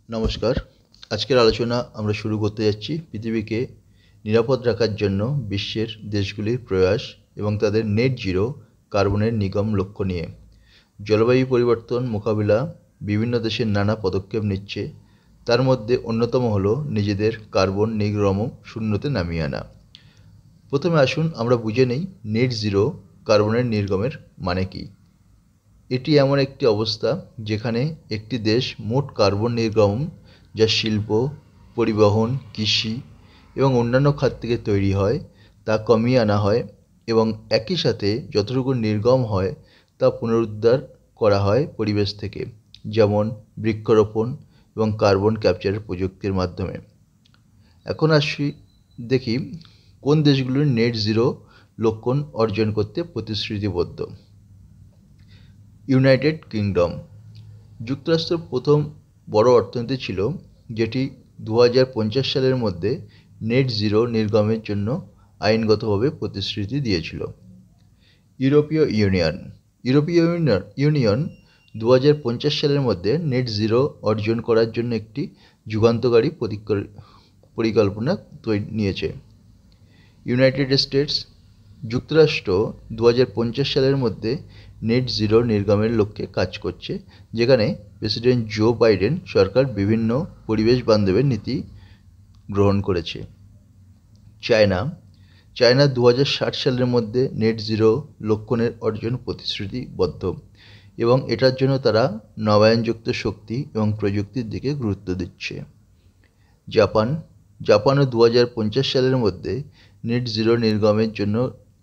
নমস্কার। আজকের আলোচনা আমরা শুরু করতে যাচ্ছি পৃথিবীকে নিরাপদ রাখার জন্য বিশ্বের দেশগুলির প্রয়াস এবং তাদের নেট জিরো কার্বনের নির্গম লক্ষ্য নিয়ে। জলবায়ু পরিবর্তন মোকাবিলা বিভিন্ন দেশের নানা পদক্ষেপ নিচ্ছে, তার মধ্যে অন্যতম হলো নিজেদের কার্বন নির্গম শূন্যতে নামিয়ে আনা। প্রথমে আসুন আমরা বুঝে নেই নেট জিরো কার্বনের নির্গমের মানে কী। এটি এমন একটি অবস্থা যেখানে একটি দেশ মোট কার্বন নির্গমন, যা শিল্প, পরিবহন, কৃষি এবং অন্যান্য খাত থেকে তৈরি হয়, তা কমিয়ে আনা হয় এবং একই সাথে যতটুকু নির্গম হয় তা পুনরুদ্ধার করা হয় পরিবেশ থেকে, যেমন বৃক্ষরোপণ এবং কার্বন ক্যাপচারের প্রযুক্তির মাধ্যমে। এখন আসি দেখি কোন দেশগুলোর নেট জিরো লক্ষ্য অর্জন করতে প্রতিশ্রুতিবদ্ধ। ইউনাইটেড কিংডম যুক্তরাষ্ট্র প্রথম বড় অর্থনীতি ছিল, যেটি 2050 সালের মধ্যে নেট জিরো নির্গমের জন্য আইনগতভাবে প্রতিশ্রুতি দিয়েছিল। ইউরোপীয় ইউনিয়ন 2050 সালের মধ্যে নেট জিরো অর্জন করার জন্য একটি যুগান্তকারী পরিকল্পনা নিয়েছে। ইউনাইটেড স্টেটস যুক্তরাষ্ট্র 2050 সালের মধ্যে নেট জিরো নির্গমের লক্ষ্যে কাজ করছে, যেখানে প্রেসিডেন্ট জো বাইডেন সরকার বিভিন্ন পরিবেশ বান্ধবের নীতি গ্রহণ করেছে। চায়না 2060 সালের মধ্যে নেট জিরো লক্ষ্যের অর্জন প্রতিশ্রুতিবদ্ধ এবং এটার জন্য তারা নবায়নযুক্ত শক্তি এবং প্রযুক্তির দিকে গুরুত্ব দিচ্ছে। জাপানও 2050 সালের মধ্যে নেট জিরো নির্গমের জন্য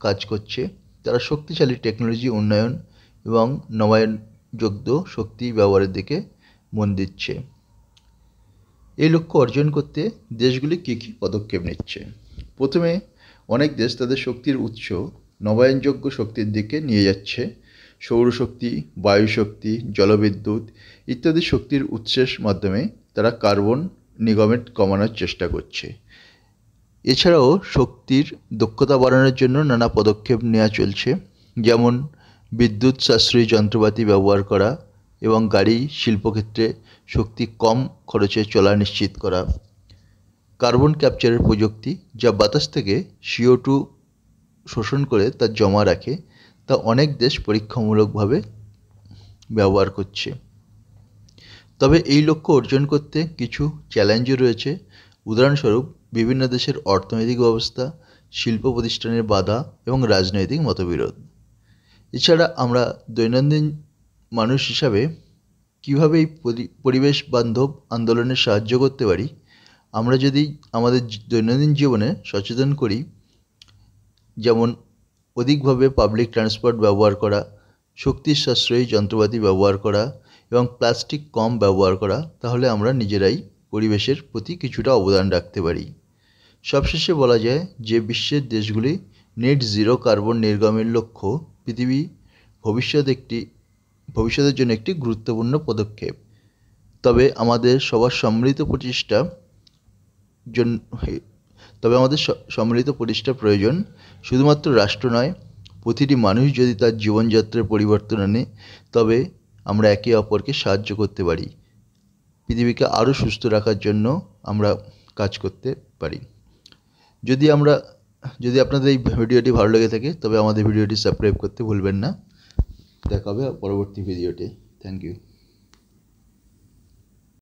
কাজ করছে। তারা শক্তিশালী টেকনোলজি উন্নয়ন এবং নবায়নযোগ্য শক্তি ব্যবহারের দিকে মন দিচ্ছে। এই লক্ষ্য অর্জন করতে দেশগুলি কী কী পদক্ষেপ নিচ্ছে। প্রথমে অনেক দেশ তাদের শক্তির উৎস নবায়নযোগ্য শক্তির দিকে নিয়ে যাচ্ছে। সৌরশক্তি, বায়ুশক্তি, জলবিদ্যুৎ ইত্যাদি শক্তির উৎসের মাধ্যমে তারা কার্বন নির্গমন কমানোর চেষ্টা করছে। এছাড়াও শক্তির দক্ষতা বাড়ানোর জন্য নানা পদক্ষেপ নেওয়া চলছে, যেমন বিদ্যুৎ সাশ্রয়ী যন্ত্রপাতি ব্যবহার করা এবং গাড়ি শিল্পক্ষেত্রে শক্তি কম খরচে চলা নিশ্চিত করা। কার্বন ক্যাপচারের প্রযুক্তি, যা বাতাস থেকে CO2 শোষণ করে তা জমা রাখে, তা অনেক দেশ পরীক্ষামূলকভাবে ব্যবহার করছে। তবে এই লক্ষ্য অর্জন করতে কিছু চ্যালেঞ্জও রয়েছে। উদাহরণস্বরূপ বিভিন্ন দেশের অর্থনৈতিক ব্যবস্থা, শিল্প প্রতিষ্ঠানের বাধা এবং রাজনৈতিক মতবিরোধ। এছাড়া আমরা দৈনন্দিন মানুষ হিসাবে কীভাবে এই পরিবেশ বান্ধব আন্দোলনে সাহায্য করতে পারি, আমরা যদি আমাদের দৈনন্দিন জীবনে সচেতন করি, যেমন অধিকভাবে পাবলিক ট্রান্সপোর্ট ব্যবহার করা, শক্তি সাশ্রয়ী যন্ত্রপাতি ব্যবহার করা এবং প্লাস্টিক কম ব্যবহার করা, তাহলে আমরা নিজেরাই পরিবেশের প্রতি কিছুটা অবদান রাখতে পারি। সবশেষে বলা যায় যে বিশ্বের দেশগুলি নেট জিরো কার্বন নির্গমের লক্ষ্য পৃথিবী ভবিষ্যতের জন্য একটি গুরুত্বপূর্ণ পদক্ষেপ। তবে আমাদের সম্মিলিত প্রচেষ্টা প্রয়োজন। শুধুমাত্র রাষ্ট্র নয়, প্রতিটি মানুষ যদি তার জীবনযাত্রার পরিবর্তন আনে, তবে আমরা একে অপরকে সাহায্য করতে পারি। পৃথিবীকে আরও সুস্থ রাখার জন্য আমরা কাজ করতে পারি। যদি আপনাদের এই ভিডিওটি ভালো লেগে থাকে, তবে আমাদের ভিডিওটি সাবস্ক্রাইব করতে ভুলবেন না। দেখা হবে পরবর্তী ভিডিওতে। Thank you.